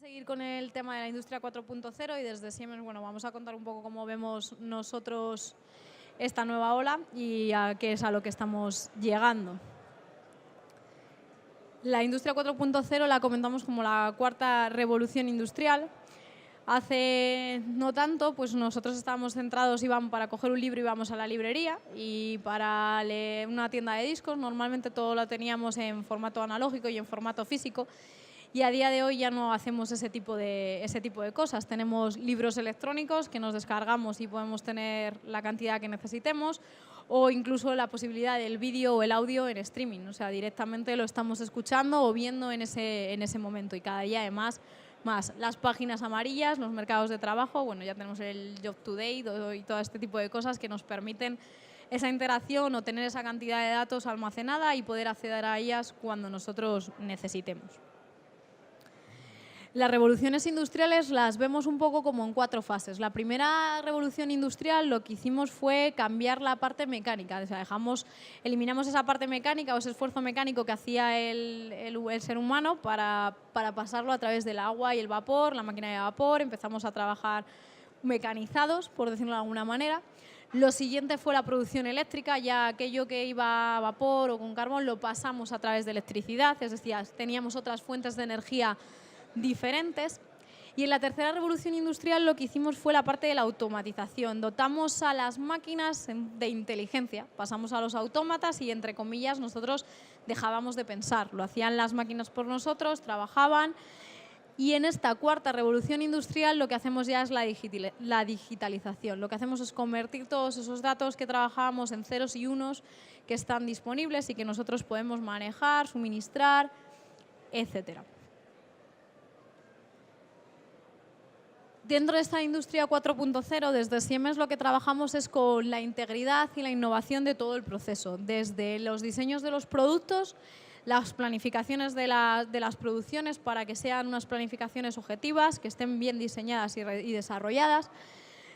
seguir con el tema de la industria 4.0 y desde Siemens, bueno, vamos a contar un poco cómo vemos nosotros esta nueva ola y a qué es a lo que estamos llegando. La industria 4.0 la comentamos como la cuarta revolución industrial. Hace no tanto, pues nosotros estábamos centrados, íbamos para coger un libro íbamos a la librería y para leer una tienda de discos, normalmente todo lo teníamos en formato analógico y en formato físico. Y a día de hoy ya no hacemos ese tipo de cosas. Tenemos libros electrónicos que nos descargamos y podemos tener la cantidad que necesitemos, o incluso la posibilidad del vídeo o el audio en streaming. O sea, directamente lo estamos escuchando o viendo en ese momento. Y cada día además más las páginas amarillas, los mercados de trabajo, bueno, ya tenemos el Job Today y todo este tipo de cosas que nos permiten esa interacción o tener esa cantidad de datos almacenada y poder acceder a ellas cuando nosotros necesitemos. Las revoluciones industriales las vemos un poco como en 4 fases. La primera revolución industrial lo que hicimos fue cambiar la parte mecánica. O sea, eliminamos esa parte mecánica o ese esfuerzo mecánico que hacía el ser humano para pasarlo a través del agua y el vapor, la máquina de vapor. Empezamos a trabajar mecanizados, por decirlo de alguna manera. Lo siguiente fue la producción eléctrica, ya aquello que iba a vapor o con carbón lo pasamos a través de electricidad, es decir, teníamos otras fuentes de energía diferentes. Y en la tercera revolución industrial lo que hicimos fue la parte de la automatización. Dotamos a las máquinas de inteligencia, pasamos a los autómatas y, entre comillas, nosotros dejábamos de pensar. Lo hacían las máquinas por nosotros, trabajaban. Y en esta cuarta revolución industrial lo que hacemos ya es la digitalización. Lo que hacemos es convertir todos esos datos que trabajábamos en ceros y unos que están disponibles y que nosotros podemos manejar, suministrar, etcétera. Dentro de esta industria 4.0, desde Siemens lo que trabajamos es con la integridad y la innovación de todo el proceso, desde los diseños de los productos, las planificaciones de las producciones para que sean unas planificaciones objetivas, que estén bien diseñadas y desarrolladas,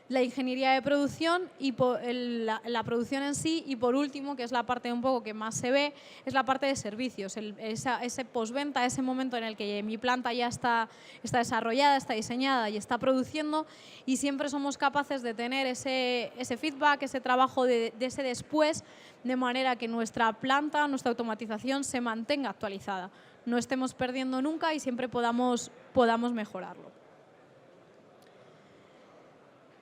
la ingeniería de producción y la producción en sí, y por último, que es la parte un poco que más se ve, es la parte de servicios, ese postventa, ese momento en el que mi planta ya está desarrollada, está diseñada y está produciendo, y siempre somos capaces de tener ese feedback, ese trabajo de ese después, de manera que nuestra planta, nuestra automatización se mantenga actualizada, no estemos perdiendo nunca y siempre podamos mejorarlo.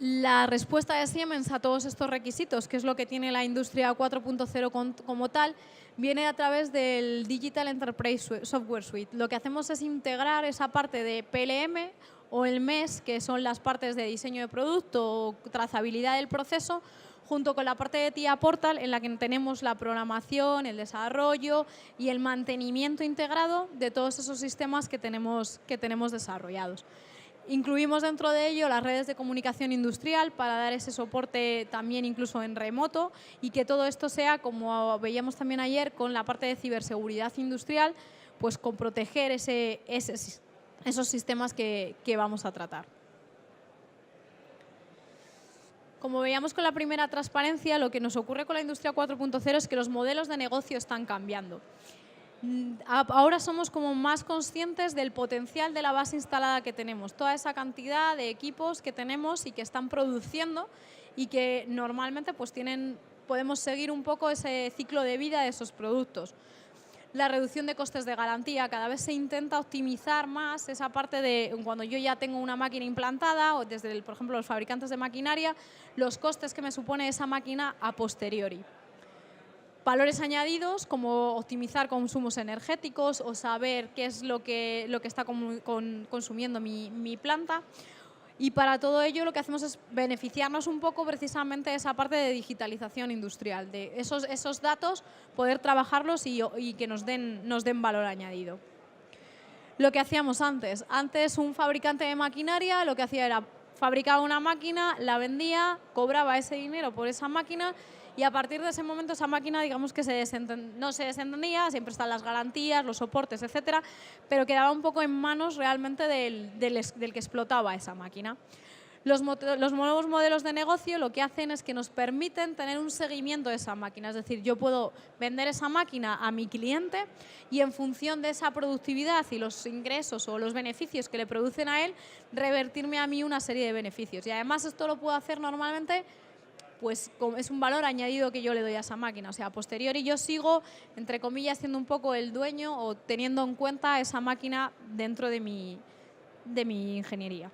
La respuesta de Siemens a todos estos requisitos, que es lo que tiene la industria 4.0 como tal, viene a través del Digital Enterprise Software Suite. Lo que hacemos es integrar esa parte de PLM o el MES, que son las partes de diseño de producto o trazabilidad del proceso, junto con la parte de TIA Portal, en la que tenemos la programación, el desarrollo y el mantenimiento integrado de todos esos sistemas que tenemos desarrollados. Incluimos dentro de ello las redes de comunicación industrial para dar ese soporte también incluso en remoto, y que todo esto sea, como veíamos también ayer, con la parte de ciberseguridad industrial, pues con proteger esos sistemas que vamos a tratar. Como veíamos con la primera transparencia, lo que nos ocurre con la industria 4.0 es que los modelos de negocio están cambiando. Ahora somos como más conscientes del potencial de la base instalada que tenemos, toda esa cantidad de equipos que tenemos y que están produciendo y que normalmente pues podemos seguir un poco ese ciclo de vida de esos productos. La reducción de costes de garantía, cada vez se intenta optimizar más esa parte de cuando yo ya tengo una máquina implantada, o desde, por ejemplo, los fabricantes de maquinaria, los costes que me supone esa máquina a posteriori. Valores añadidos como optimizar consumos energéticos o saber qué es lo que está consumiendo mi planta. Y para todo ello lo que hacemos es beneficiarnos un poco precisamente de esa parte de digitalización industrial, de esos datos, poder trabajarlos y que nos den valor añadido. Lo que hacíamos antes un fabricante de maquinaria lo que hacía era fabricaba una máquina, la vendía, cobraba ese dinero por esa máquina, y a partir de ese momento esa máquina, digamos que no se desentendía, siempre están las garantías, los soportes, etcétera, pero quedaba un poco en manos realmente del que explotaba esa máquina. Los nuevos modelos de negocio lo que hacen es que nos permiten tener un seguimiento de esa máquina. Es decir, yo puedo vender esa máquina a mi cliente y en función de esa productividad y los ingresos o los beneficios que le producen a él, revertirme a mí una serie de beneficios. Y además esto lo puedo hacer normalmente, pues es un valor añadido que yo le doy a esa máquina. O sea, a posteriori yo sigo, entre comillas, siendo un poco el dueño o teniendo en cuenta esa máquina dentro de mi ingeniería.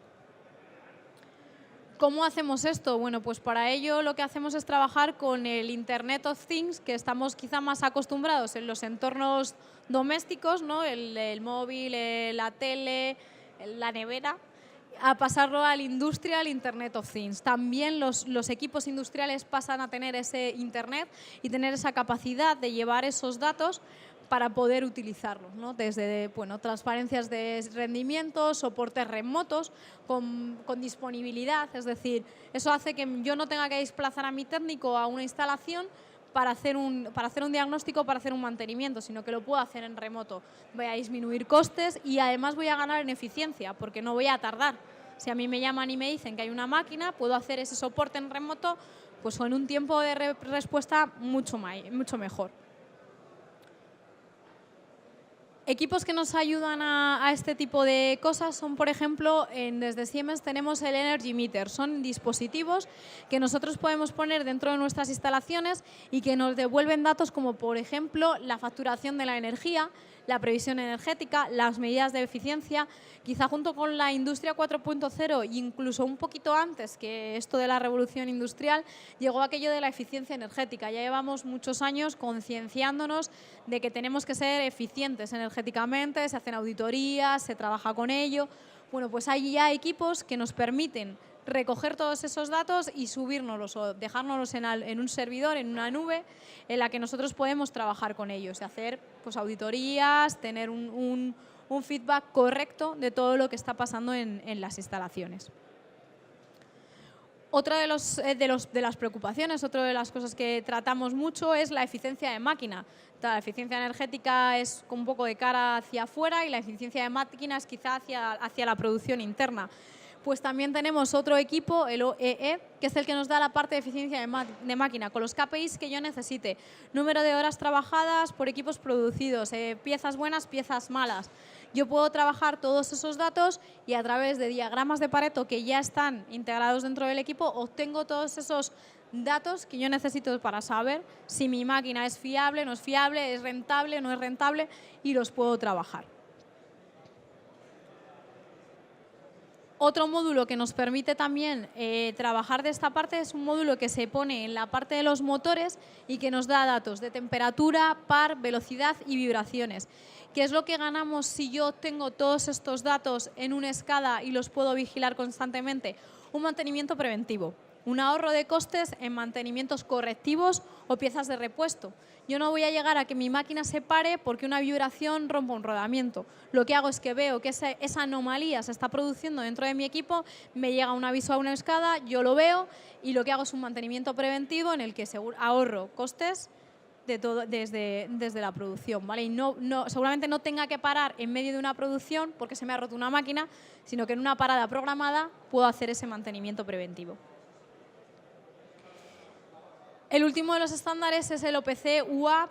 ¿Cómo hacemos esto? Bueno, pues para ello lo que hacemos es trabajar con el Internet of Things, que estamos quizá más acostumbrados en los entornos domésticos, ¿no? El móvil, la tele, la nevera, a pasarlo al Industrial Internet of Things. También los equipos industriales pasan a tener ese Internet y tener esa capacidad de llevar esos datos para poder utilizarlos, ¿no? Desde transparencias de rendimiento, soportes remotos, con disponibilidad, es decir, eso hace que yo no tenga que desplazar a mi técnico a una instalación para hacer un diagnóstico, para hacer un mantenimiento, sino que lo puedo hacer en remoto. Voy a disminuir costes y además voy a ganar en eficiencia, porque no voy a tardar. Si a mí me llaman y me dicen que hay una máquina, puedo hacer ese soporte en remoto pues con un tiempo de respuesta mucho mejor. Equipos que nos ayudan a este tipo de cosas son, por ejemplo, desde Siemens tenemos el Energy Meter. Son dispositivos que nosotros podemos poner dentro de nuestras instalaciones y que nos devuelven datos como, por ejemplo, la facturación de la energía, la previsión energética, las medidas de eficiencia. Quizá junto con la industria 4.0 e incluso un poquito antes que esto de la revolución industrial, llegó aquello de la eficiencia energética. Ya llevamos muchos años concienciándonos de que tenemos que ser eficientes energéticamente, se hacen auditorías, se trabaja con ello. Bueno, pues hay ya equipos que nos permiten recoger todos esos datos y subírnoslos o dejárnoslos en un servidor, en una nube, en la que nosotros podemos trabajar con ellos y hacer pues, auditorías, tener un feedback correcto de todo lo que está pasando en las instalaciones. Otra de las preocupaciones, otra de las cosas que tratamos mucho es la eficiencia de máquina. La eficiencia energética es un poco de cara hacia afuera y la eficiencia de máquina es quizá hacia la producción interna. Pues también tenemos otro equipo, el OEE, que es el que nos da la parte de eficiencia de máquina, con los KPIs que yo necesite. Número de horas trabajadas por equipos producidos, piezas buenas, piezas malas. Yo puedo trabajar todos esos datos y a través de diagramas de Pareto que ya están integrados dentro del equipo, obtengo todos esos datos que yo necesito para saber si mi máquina es fiable, no es fiable, es rentable, no es rentable y los puedo trabajar. Otro módulo que nos permite también trabajar de esta parte es un módulo que se pone en la parte de los motores y que nos da datos de temperatura, par, velocidad y vibraciones. ¿Qué es lo que ganamos si yo tengo todos estos datos en una SCADA y los puedo vigilar constantemente? Un mantenimiento preventivo, un ahorro de costes en mantenimientos correctivos o piezas de repuesto. Yo no voy a llegar a que mi máquina se pare porque una vibración rompa un rodamiento. Lo que hago es que veo que esa anomalía se está produciendo dentro de mi equipo, me llega un aviso a una SCADA, yo lo veo y lo que hago es un mantenimiento preventivo en el que ahorro costes desde la producción, ¿vale? Y seguramente no tenga que parar en medio de una producción porque se me ha roto una máquina, sino que en una parada programada puedo hacer ese mantenimiento preventivo. El último de los estándares es el OPC UA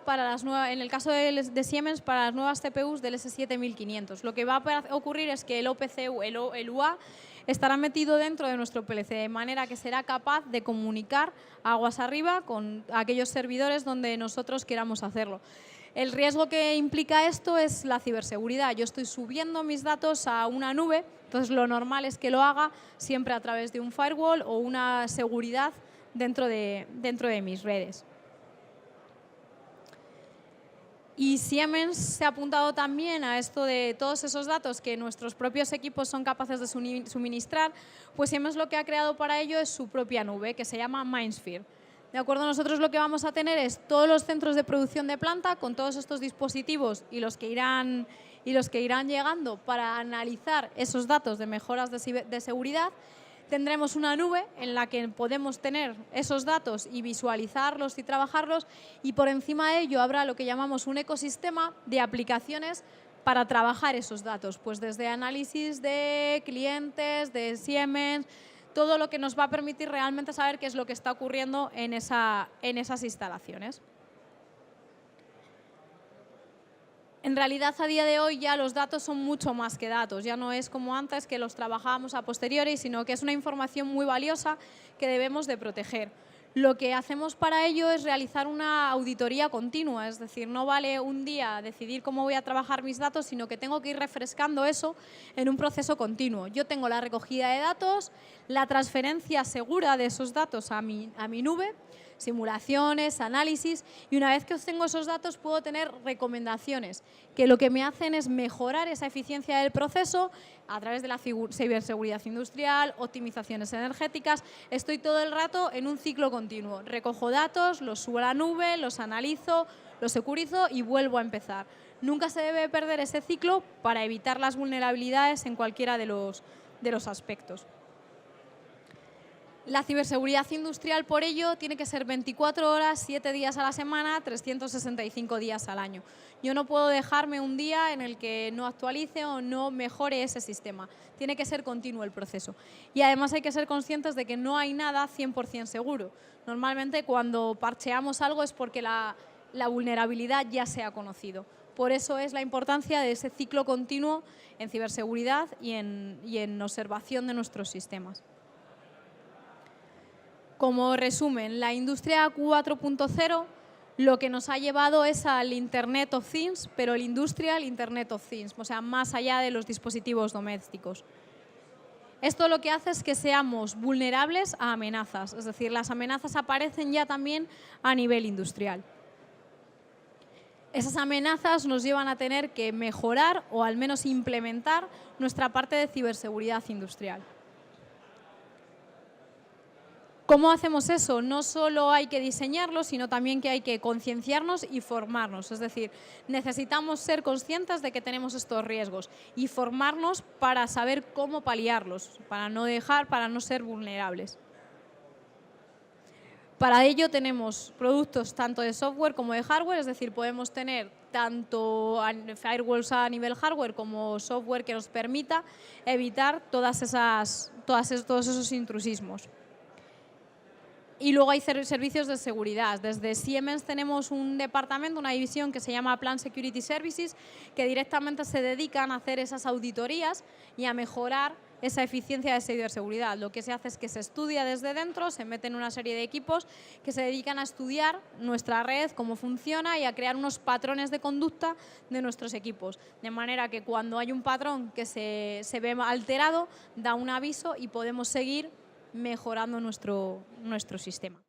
en el caso de Siemens para las nuevas CPUs del S7500. Lo que va a ocurrir es que el OPC, el UA, estará metido dentro de nuestro PLC, de manera que será capaz de comunicar aguas arriba con aquellos servidores donde nosotros queramos hacerlo. El riesgo que implica esto es la ciberseguridad. Yo estoy subiendo mis datos a una nube, entonces lo normal es que lo haga siempre a través de un firewall o una seguridad dentro de mis redes. Y Siemens se ha apuntado también a esto de todos esos datos que nuestros propios equipos son capaces de suministrar, pues Siemens lo que ha creado para ello es su propia nube, que se llama MindSphere. ¿De acuerdo? Nosotros lo que vamos a tener es todos los centros de producción de planta con todos estos dispositivos y los que irán llegando para analizar esos datos de mejoras de seguridad. Tendremos una nube en la que podemos tener esos datos y visualizarlos y trabajarlos, y por encima de ello habrá lo que llamamos un ecosistema de aplicaciones para trabajar esos datos, pues desde análisis de clientes, de Siemens, todo lo que nos va a permitir realmente saber qué es lo que está ocurriendo en esas instalaciones. En realidad, a día de hoy ya los datos son mucho más que datos. Ya no es como antes que los trabajábamos a posteriori, sino que es una información muy valiosa que debemos de proteger. Lo que hacemos para ello es realizar una auditoría continua, es decir, no vale un día decidir cómo voy a trabajar mis datos, sino que tengo que ir refrescando eso en un proceso continuo. Yo tengo la recogida de datos, la transferencia segura de esos datos a mi nube, simulaciones, análisis, y una vez que obtengo esos datos puedo tener recomendaciones que lo que me hacen es mejorar esa eficiencia del proceso a través de la ciberseguridad industrial, optimizaciones energéticas. Estoy todo el rato en un ciclo continuo. Recojo datos, los subo a la nube, los analizo, los securizo y vuelvo a empezar. Nunca se debe perder ese ciclo para evitar las vulnerabilidades en cualquiera de los aspectos. La ciberseguridad industrial, por ello, tiene que ser 24 horas, 7 días a la semana, 365 días al año. Yo no puedo dejarme un día en el que no actualice o no mejore ese sistema. Tiene que ser continuo el proceso. Y además hay que ser conscientes de que no hay nada 100% seguro. Normalmente cuando parcheamos algo es porque la vulnerabilidad ya se ha conocido. Por eso es la importancia de ese ciclo continuo en ciberseguridad y en observación de nuestros sistemas. Como resumen, la industria 4.0 lo que nos ha llevado es al Internet of Things, pero el Industrial Internet of Things, o sea, más allá de los dispositivos domésticos. Esto lo que hace es que seamos vulnerables a amenazas, es decir, las amenazas aparecen ya también a nivel industrial. Esas amenazas nos llevan a tener que mejorar o al menos implementar nuestra parte de ciberseguridad industrial. ¿Cómo hacemos eso? No solo hay que diseñarlo, sino también que hay que concienciarnos y formarnos. Es decir, necesitamos ser conscientes de que tenemos estos riesgos y formarnos para saber cómo paliarlos, para no ser vulnerables. Para ello tenemos productos tanto de software como de hardware, es decir, podemos tener tanto firewalls a nivel hardware como software que nos permita evitar todos esos intrusismos. Y luego hay servicios de seguridad. Desde Siemens tenemos un departamento, una división que se llama Plan Security Services, que directamente se dedican a hacer esas auditorías y a mejorar esa eficiencia de ciberseguridad. Lo que se hace es que se estudia desde dentro, se meten una serie de equipos que se dedican a estudiar nuestra red, cómo funciona y a crear unos patrones de conducta de nuestros equipos. De manera que cuando hay un patrón que se ve alterado, da un aviso y podemos seguir mejorando nuestro sistema.